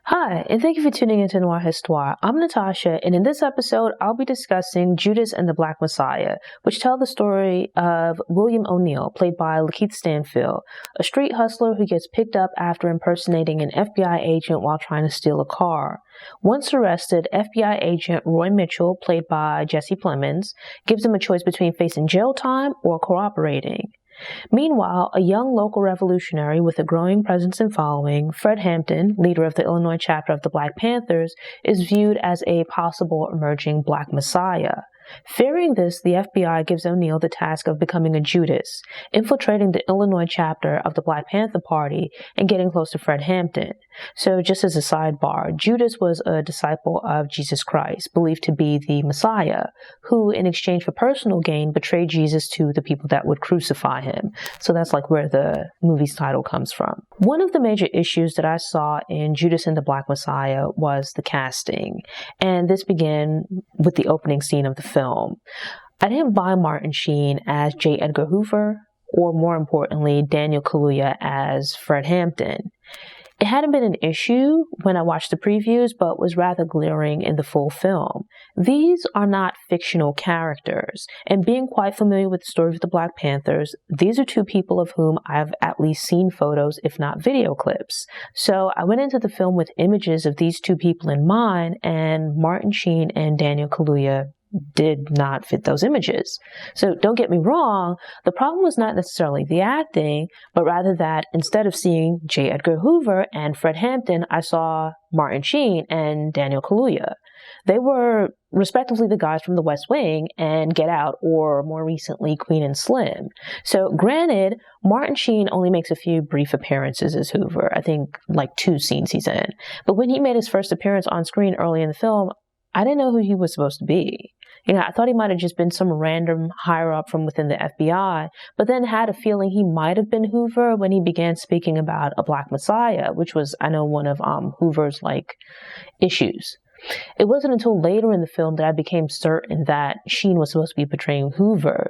Hi, and thank you for tuning into Noir Histoire. I'm Natasha, and in this episode, I'll be discussing Judas and the Black Messiah, which tell the story of William O'Neill, played by Lakeith Stanfield, a street hustler who gets picked up after impersonating an FBI agent while trying to steal a car. Once arrested, FBI agent Roy Mitchell, played by Jesse Plemons, gives him a choice between facing jail time or cooperating. Meanwhile, a young local revolutionary with a growing presence and following, Fred Hampton, leader of the Illinois chapter of the Black Panthers, is viewed as a possible emerging Black Messiah. Fearing this, the FBI gives O'Neill the task of becoming a Judas, infiltrating the Illinois chapter of the Black Panther Party and getting close to Fred Hampton. So just as a sidebar, Judas was a disciple of Jesus Christ, believed to be the Messiah, who in exchange for personal gain betrayed Jesus to the people that would crucify him. So that's like where the movie's title comes from. One of the major issues that I saw in Judas and the Black Messiah was the casting, and this began with the opening scene of the film. I didn't buy Martin Sheen as J. Edgar Hoover, or more importantly, Daniel Kaluuya as Fred Hampton. It hadn't been an issue when I watched the previews, but was rather glaring in the full film. These are not fictional characters, and being quite familiar with the story of the Black Panthers, these are two people of whom I've at least seen photos, if not video clips. So I went into the film with images of these two people in mind, and Martin Sheen and Daniel Kaluuya did not fit those images. So don't get me wrong, the problem was not necessarily the acting, but rather that instead of seeing J. Edgar Hoover and Fred Hampton, I saw Martin Sheen and Daniel Kaluuya. They were respectively the guys from The West Wing and Get Out, or more recently, Queen and Slim. So granted, Martin Sheen only makes a few brief appearances as Hoover, I think like 2 scenes he's in. But when he made his first appearance on screen early in the film, I didn't know who he was supposed to be. I thought he might have just been some random higher up from within the FBI, but then had a feeling he might have been Hoover when he began speaking about a Black Messiah, which was, I know, one of Hoover's, issues. It wasn't until later in the film that I became certain that Sheen was supposed to be portraying Hoover.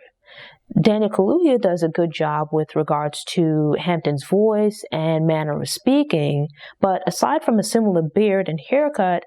Daniel Kaluuya does a good job with regards to Hampton's voice and manner of speaking, but aside from a similar beard and haircut,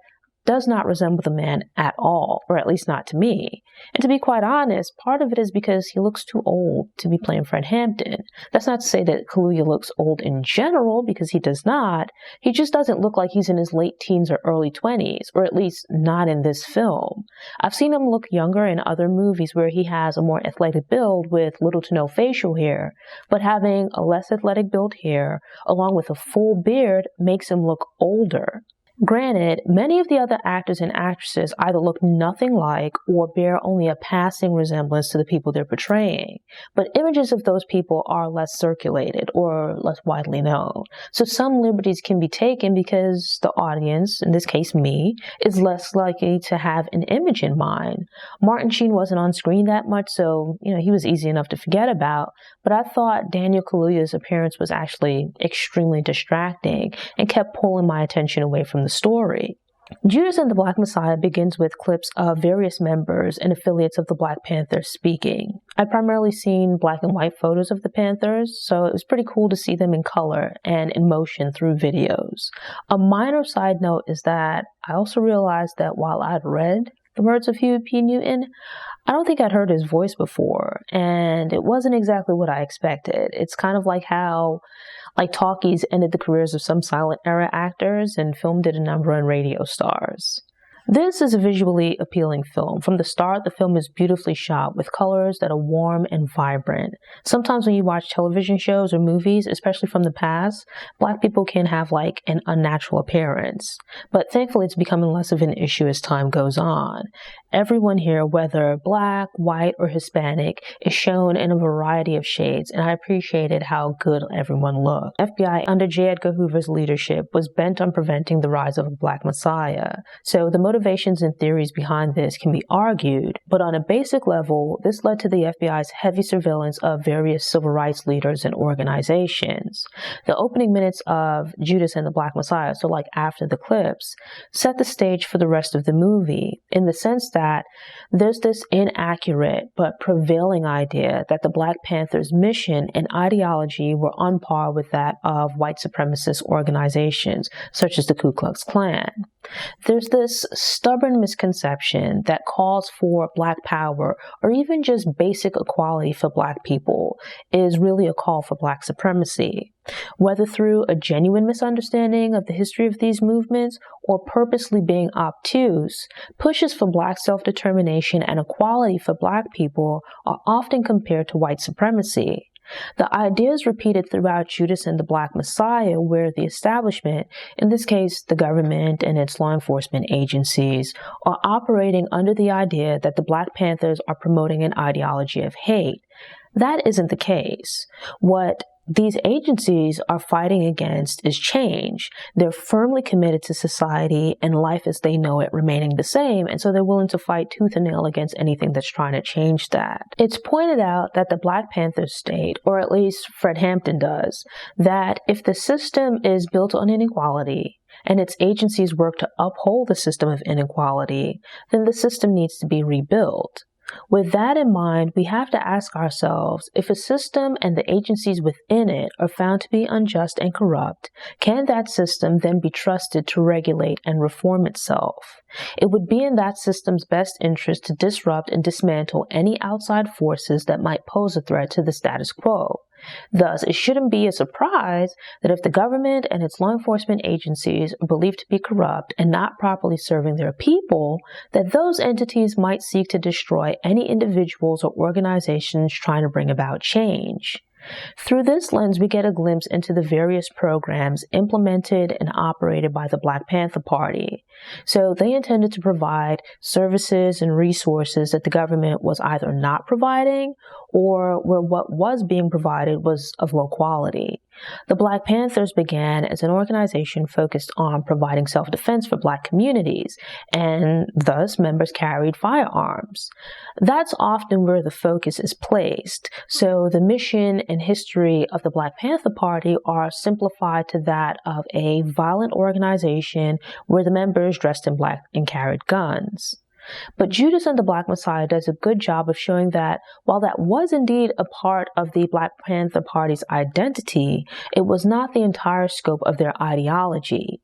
does not resemble the man at all, or at least not to me. And to be quite honest, part of it is because he looks too old to be playing Fred Hampton. That's not to say that Kaluuya looks old in general, because he does not. He just doesn't look like he's in his late teens or early 20s, or at least not in this film. I've seen him look younger in other movies where he has a more athletic build with little to no facial hair, but having a less athletic build here, along with a full beard, makes him look older. Granted, many of the other actors and actresses either look nothing like or bear only a passing resemblance to the people they're portraying, but images of those people are less circulated or less widely known. So some liberties can be taken because the audience, in this case me, is less likely to have an image in mind. Martin Sheen wasn't on screen that much, so he was easy enough to forget about, but I thought Daniel Kaluuya's appearance was actually extremely distracting and kept pulling my attention away from the story. Judas and the Black Messiah begins with clips of various members and affiliates of the Black Panthers speaking. I'd primarily seen black and white photos of the Panthers, so it was pretty cool to see them in color and in motion through videos. A minor side note is that I also realized that while I'd read the words of Huey P. Newton, I don't think I'd heard his voice before, and it wasn't exactly what I expected. It's kind of like how talkies ended the careers of some silent era actors and film did a number on radio stars. This is a visually appealing film. From the start, the film is beautifully shot with colors that are warm and vibrant. Sometimes when you watch television shows or movies, especially from the past, Black people can have an unnatural appearance. But thankfully, it's becoming less of an issue as time goes on. Everyone here, whether Black, white, or Hispanic, is shown in a variety of shades, and I appreciated how good everyone looked. FBI, under J. Edgar Hoover's leadership, was bent on preventing the rise of a Black Messiah. So the motivation motivations and theories behind this can be argued, but on a basic level, this led to the FBI's heavy surveillance of various civil rights leaders and organizations. The opening minutes of Judas and the Black Messiah, so like after the clips, set the stage for the rest of the movie in the sense that there's this inaccurate but prevailing idea that the Black Panthers' mission and ideology were on par with that of white supremacist organizations such as the Ku Klux Klan. There's this stubborn misconception that calls for Black power or even just basic equality for Black people is really a call for Black supremacy. Whether through a genuine misunderstanding of the history of these movements or purposely being obtuse, pushes for Black self-determination and equality for Black people are often compared to white supremacy. The ideas repeated throughout Judas and the Black Messiah, where the establishment, in this case the government and its law enforcement agencies, are operating under the idea that the Black Panthers are promoting an ideology of hate. That isn't the case. What these agencies are fighting against is change. They're firmly committed to society and life as they know it remaining the same, and so they're willing to fight tooth and nail against anything that's trying to change that. It's pointed out that the Black Panthers state, or at least Fred Hampton does, that if the system is built on inequality, and its agencies work to uphold the system of inequality, then the system needs to be rebuilt. With that in mind, we have to ask ourselves, if a system and the agencies within it are found to be unjust and corrupt, can that system then be trusted to regulate and reform itself? It would be in that system's best interest to disrupt and dismantle any outside forces that might pose a threat to the status quo. Thus, it shouldn't be a surprise that if the government and its law enforcement agencies are believed to be corrupt and not properly serving their people, that those entities might seek to destroy any individuals or organizations trying to bring about change. Through this lens, we get a glimpse into the various programs implemented and operated by the Black Panther Party. So they intended to provide services and resources that the government was either not providing or where what was being provided was of low quality. The Black Panthers began as an organization focused on providing self-defense for Black communities, and thus members carried firearms. That's often where the focus is placed, so the mission and history of the Black Panther Party are simplified to that of a violent organization where the members dressed in black and carried guns. But Judas and the Black Messiah does a good job of showing that while that was indeed a part of the Black Panther Party's identity, it was not the entire scope of their ideology.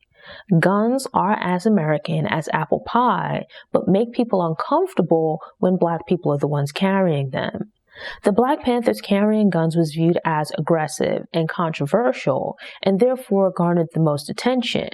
Guns are as American as apple pie, but make people uncomfortable when Black people are the ones carrying them. The Black Panthers carrying guns was viewed as aggressive and controversial, and therefore garnered the most attention.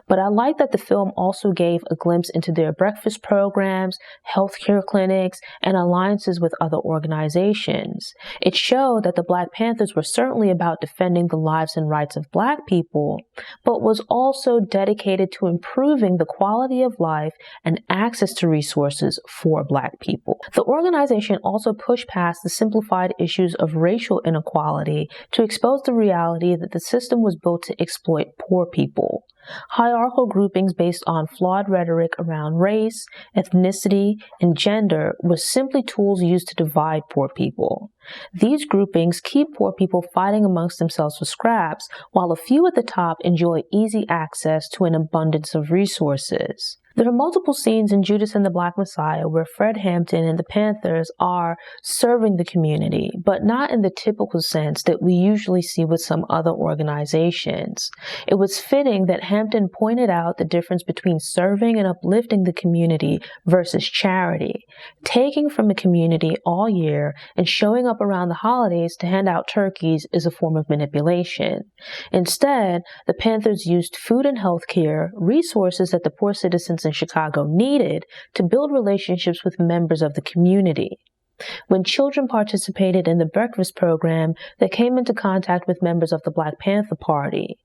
But I like that the film also gave a glimpse into their breakfast programs, healthcare clinics, and alliances with other organizations. It showed that the Black Panthers were certainly about defending the lives and rights of Black people, but was also dedicated to improving the quality of life and access to resources for Black people. The organization also pushed past the simplified issues of racial inequality to expose the reality that the system was built to exploit poor people. Hierarchical groupings based on flawed rhetoric around race, ethnicity, and gender were simply tools used to divide poor people. These groupings keep poor people fighting amongst themselves for scraps, while a few at the top enjoy easy access to an abundance of resources. There are multiple scenes in Judas and the Black Messiah where Fred Hampton and the Panthers are serving the community, but not in the typical sense that we usually see with some other organizations. It was fitting that Hampton pointed out the difference between serving and uplifting the community versus charity. Taking from a community all year and showing up around the holidays to hand out turkeys is a form of manipulation. Instead, the Panthers used food and health care, resources that the poor citizens in Chicago needed, to build relationships with members of the community. When children participated in the breakfast program, they came into contact with members of the Black Panther Party.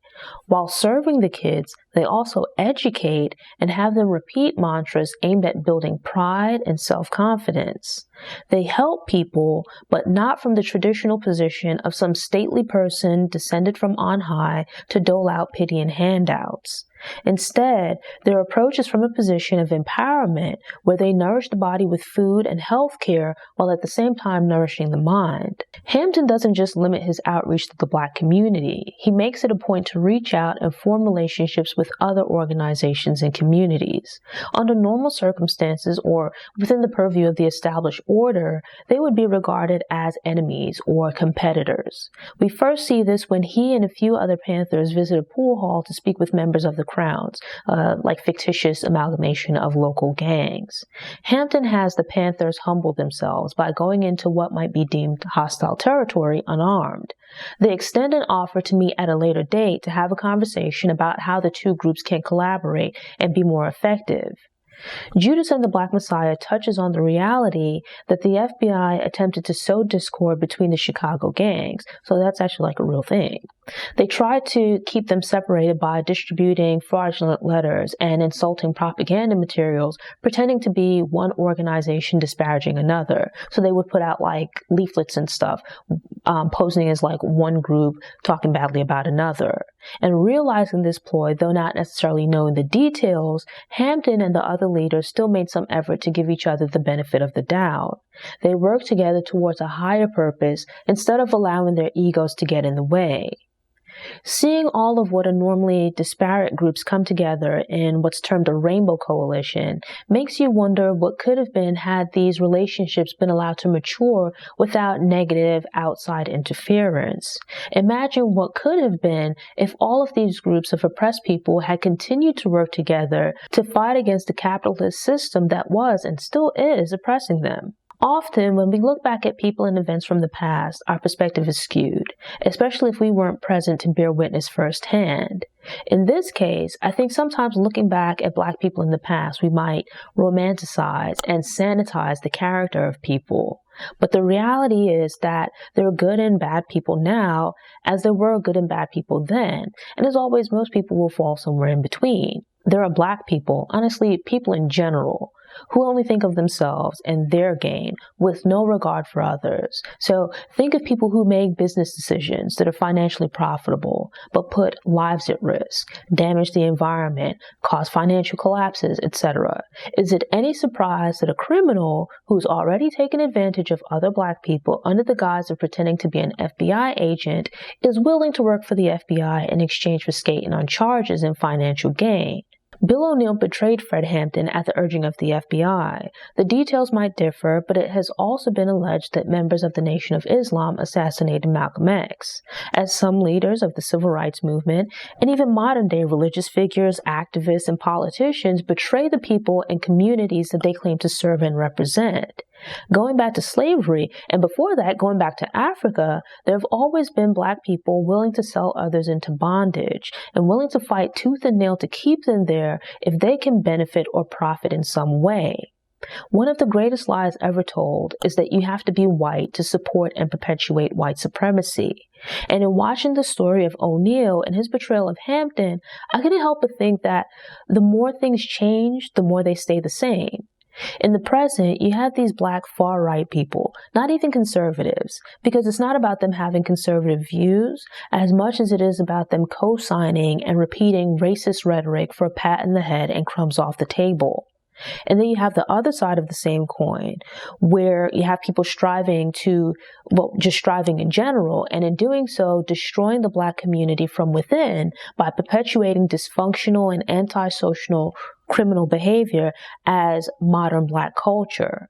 While serving the kids, they also educate and have them repeat mantras aimed at building pride and self-confidence. They help people, but not from the traditional position of some stately person descended from on high to dole out pity and handouts. Instead, their approach is from a position of empowerment where they nourish the body with food and health care while at the same time nourishing the mind. Hampton doesn't just limit his outreach to the Black community. He makes it a point to reach out and form relationships with other organizations and communities. Under normal circumstances or within the purview of the established order, they would be regarded as enemies or competitors. We first see this when he and a few other Panthers visit a pool hall to speak with members of the Crowns, like fictitious amalgamation of local gangs. Hampton has the Panthers humble themselves by going into what might be deemed hostile territory unarmed. They extend an offer to meet at a later date to have a conversation about how the two groups can collaborate and be more effective. Judas and the Black Messiah touches on the reality that the FBI attempted to sow discord between the Chicago gangs, so that's actually like a real thing. They tried to keep them separated by distributing fraudulent letters and insulting propaganda materials, pretending to be one organization disparaging another. So they would put out like leaflets and stuff, posing as like one group talking badly about another. And realizing this ploy, though not necessarily knowing the details, Hampton and the other leaders still made some effort to give each other the benefit of the doubt. They worked together towards a higher purpose instead of allowing their egos to get in the way. Seeing all of what are normally disparate groups come together in what's termed a rainbow coalition makes you wonder what could have been had these relationships been allowed to mature without negative outside interference. Imagine what could have been if all of these groups of oppressed people had continued to work together to fight against the capitalist system that was and still is oppressing them. Often, when we look back at people and events from the past, our perspective is skewed, especially if we weren't present to bear witness firsthand. In this case, I think sometimes looking back at Black people in the past, we might romanticize and sanitize the character of people. But the reality is that there are good and bad people now, as there were good and bad people then. And as always, most people will fall somewhere in between. There are Black people, honestly, people in general, who only think of themselves and their gain with no regard for others. So think of people who make business decisions that are financially profitable, but put lives at risk, damage the environment, cause financial collapses, etc. Is it any surprise that a criminal who's already taken advantage of other Black people under the guise of pretending to be an FBI agent is willing to work for the FBI in exchange for skating on charges and financial gain? Bill O'Neill betrayed Fred Hampton at the urging of the FBI. The details might differ, but it has also been alleged that members of the Nation of Islam assassinated Malcolm X, as some leaders of the civil rights movement and even modern-day religious figures, activists, and politicians betray the people and communities that they claim to serve and represent. Going back to slavery, and before that, going back to Africa, there have always been Black people willing to sell others into bondage and willing to fight tooth and nail to keep them there if they can benefit or profit in some way. One of the greatest lies ever told is that you have to be white to support and perpetuate white supremacy. And in watching the story of O'Neill and his betrayal of Hampton, I couldn't help but think that the more things change, the more they stay the same. In the present, you have these Black far-right people, not even conservatives, because it's not about them having conservative views as much as it is about them co-signing and repeating racist rhetoric for a pat in the head and crumbs off the table. And then you have the other side of the same coin, where you have people striving in general, and in doing so, destroying the Black community from within by perpetuating dysfunctional and antisocial criminal behavior as modern Black culture.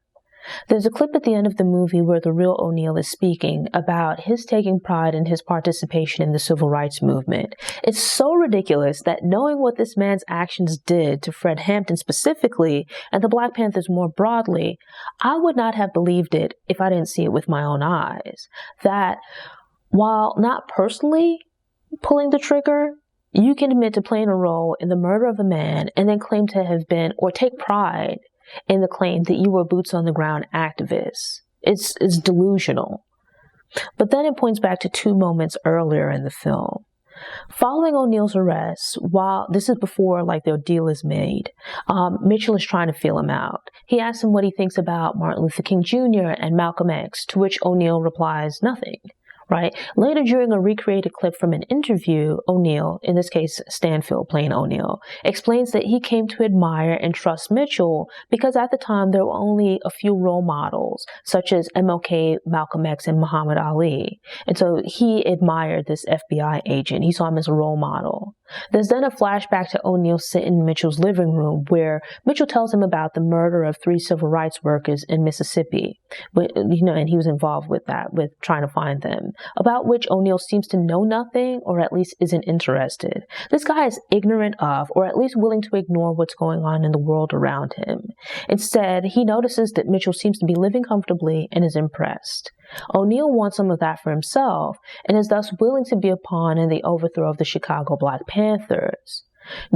There's a clip at the end of the movie where the real O'Neill is speaking about his taking pride in his participation in the civil rights movement. It's so ridiculous that knowing what this man's actions did to Fred Hampton specifically and the Black Panthers more broadly, I would not have believed it if I didn't see it with my own eyes. That while not personally pulling the trigger, you can admit to playing a role in the murder of a man and then claim to have been or take pride in the claim that you were boots on the ground activists. It's delusional. But then it points back to two moments earlier in the film. Following O'Neill's arrest, while this is before their deal is made, Mitchell is trying to feel him out. He asks him what he thinks about Martin Luther King Jr. and Malcolm X, to which O'Neill replies nothing. Right? Later, during a recreated clip from an interview, O'Neill, in this case Stanfield playing O'Neill, explains that he came to admire and trust Mitchell because at the time there were only a few role models, such as MLK, Malcolm X, and Muhammad Ali. And so he admired this FBI agent. He saw him as a role model. There's then a flashback to O'Neill sitting in Mitchell's living room where Mitchell tells him about the murder of 3 civil rights workers in Mississippi. And he was involved with that, with trying to find them, about which O'Neill seems to know nothing, or at least isn't interested. This guy is ignorant of, or at least willing to ignore what's going on in the world around him. Instead, he notices that Mitchell seems to be living comfortably and is impressed. O'Neill wants some of that for himself and is thus willing to be a pawn in the overthrow of the Chicago Black Panthers.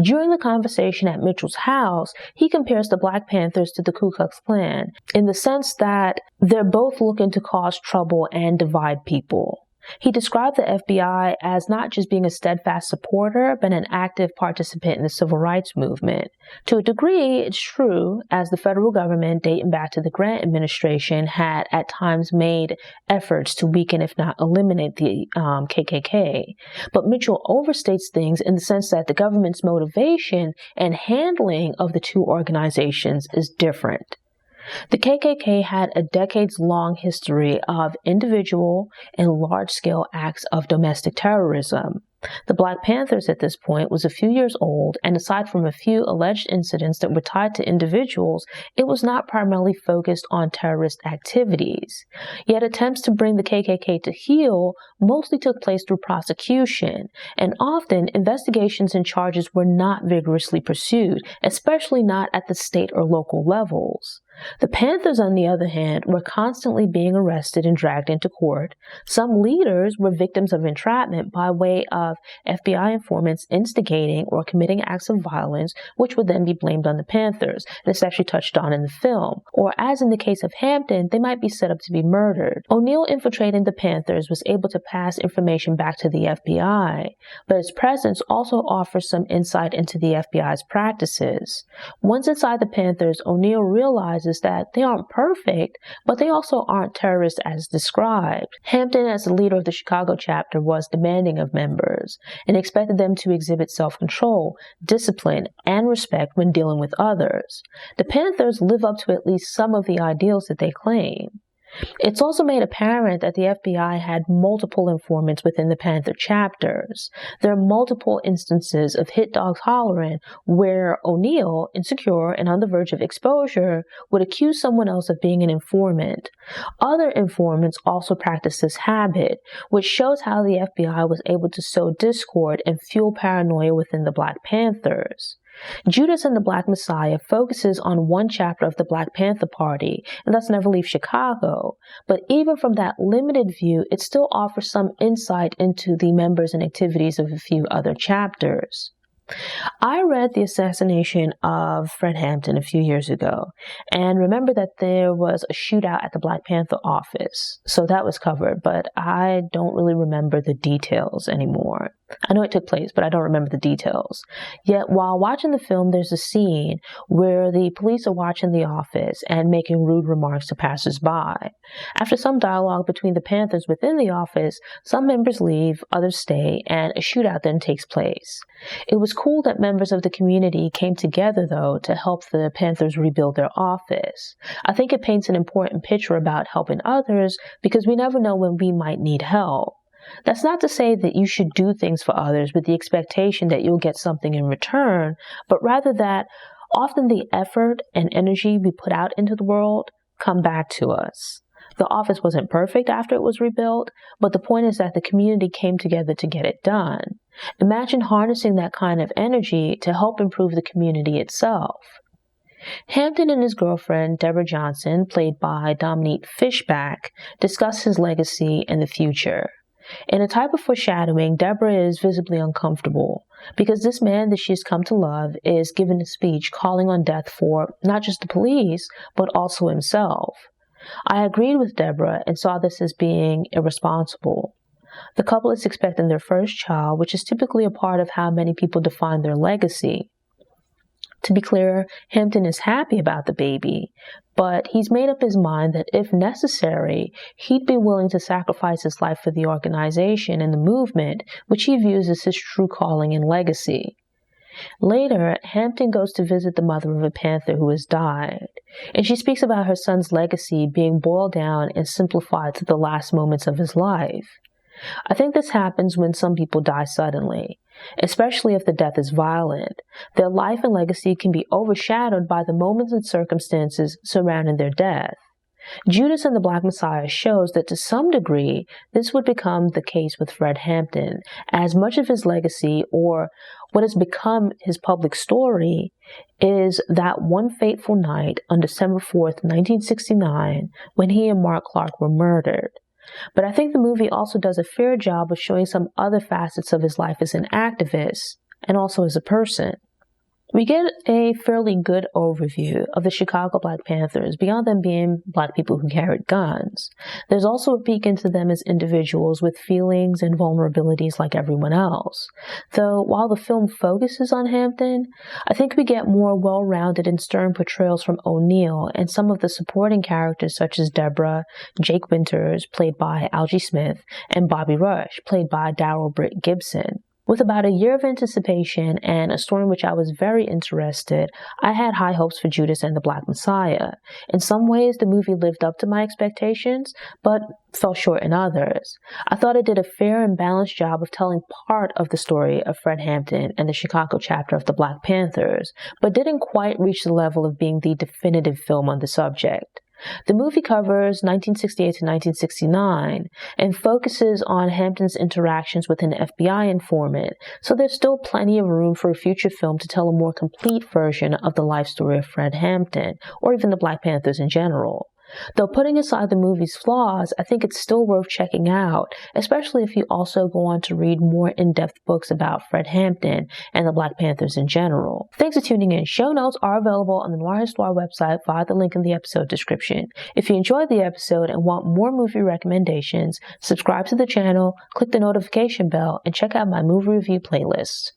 During the conversation at Mitchell's house, he compares the Black Panthers to the Ku Klux Klan in the sense that they're both looking to cause trouble and divide people. He described the FBI as not just being a steadfast supporter, but an active participant in the civil rights movement. To a degree, it's true, as the federal government, dating back to the Grant administration, had at times made efforts to weaken, if not eliminate, the KKK. But Mitchell overstates things in the sense that the government's motivation and handling of the two organizations is different. The KKK had a decades-long history of individual and large-scale acts of domestic terrorism. The Black Panthers at this point was a few years old, and aside from a few alleged incidents that were tied to individuals, it was not primarily focused on terrorist activities. Yet attempts to bring the KKK to heel mostly took place through prosecution, and often investigations and charges were not vigorously pursued, especially not at the state or local levels. The Panthers, on the other hand, were constantly being arrested and dragged into court. Some leaders were victims of entrapment by way of FBI informants instigating or committing acts of violence, which would then be blamed on the Panthers. And it's actually touched on in the film. Or, as in the case of Hampton, they might be set up to be murdered. O'Neill, infiltrating the Panthers, was able to pass information back to the FBI, but his presence also offers some insight into the FBI's practices. Once inside the Panthers, O'Neill realizes that they aren't perfect, but they also aren't terrorists as described. Hampton, as the leader of the Chicago chapter, was demanding of members and expected them to exhibit self-control, discipline, and respect when dealing with others. The Panthers live up to at least some of the ideals that they claim. It's also made apparent that the FBI had multiple informants within the Panther chapters. There are multiple instances of hit dogs hollering where O'Neill, insecure and on the verge of exposure, would accuse someone else of being an informant. Other informants also practice this habit, which shows how the FBI was able to sow discord and fuel paranoia within the Black Panthers. Judas and the Black Messiah focuses on one chapter of the Black Panther Party and thus never leaves Chicago, but even from that limited view, it still offers some insight into the members and activities of a few other chapters. I read The Assassination of Fred Hampton a few years ago and remember that there was a shootout at the Black Panther office, so that was covered, but I don't really remember the details anymore. I know it took place, but I don't remember the details. Yet while watching the film, there's a scene where the police are watching the office and making rude remarks to passers-by. After some dialogue between the Panthers within the office, some members leave, others stay, and a shootout then takes place. It was cool that members of the community came together, though, to help the Panthers rebuild their office. I think it paints an important picture about helping others because we never know when we might need help. That's not to say that you should do things for others with the expectation that you'll get something in return, but rather that often the effort and energy we put out into the world come back to us. The office wasn't perfect after it was rebuilt, but the point is that the community came together to get it done. Imagine harnessing that kind of energy to help improve the community itself. Hampton and his girlfriend, Deborah Johnson, played by Dominique Fishback, discuss his legacy and the future. In a type of foreshadowing, Deborah is visibly uncomfortable because this man that she's come to love is given a speech calling on death for not just the police, but also himself. I agreed with Deborah and saw this as being irresponsible. The couple is expecting their first child, which is typically a part of how many people define their legacy. To be clear, Hampton is happy about the baby, but he's made up his mind that if necessary, he'd be willing to sacrifice his life for the organization and the movement, which he views as his true calling and legacy. Later, Hampton goes to visit the mother of a Panther who has died, and she speaks about her son's legacy being boiled down and simplified to the last moments of his life. I think this happens when some people die suddenly, especially if the death is violent. Their life and legacy can be overshadowed by the moments and circumstances surrounding their death. Judas and the Black Messiah shows that to some degree, this would become the case with Fred Hampton, as much of his legacy, or what has become his public story, is that one fateful night on December 4th, 1969, when he and Mark Clark were murdered. But I think the movie also does a fair job of showing some other facets of his life as an activist, and also as a person. We get a fairly good overview of the Chicago Black Panthers beyond them being Black people who carried guns. There's also a peek into them as individuals with feelings and vulnerabilities like everyone else. Though while the film focuses on Hampton, I think we get more well-rounded and stern portrayals from O'Neill and some of the supporting characters such as Deborah, Jake Winters, played by Algie Smith, and Bobby Rush, played by Daryl Britt Gibson. With about a year of anticipation and a story in which I was very interested, I had high hopes for Judas and the Black Messiah. In some ways, the movie lived up to my expectations, but fell short in others. I thought it did a fair and balanced job of telling part of the story of Fred Hampton and the Chicago chapter of the Black Panthers, but didn't quite reach the level of being the definitive film on the subject. The movie covers 1968 to 1969 and focuses on Hampton's interactions with an FBI informant, so there's still plenty of room for a future film to tell a more complete version of the life story of Fred Hampton, or even the Black Panthers in general. Though putting aside the movie's flaws, I think it's still worth checking out, especially if you also go on to read more in-depth books about Fred Hampton and the Black Panthers in general. Thanks for tuning in. Show notes are available on the Noir Histoire website via the link in the episode description. If you enjoyed the episode and want more movie recommendations, subscribe to the channel, click the notification bell, and check out my movie review playlist.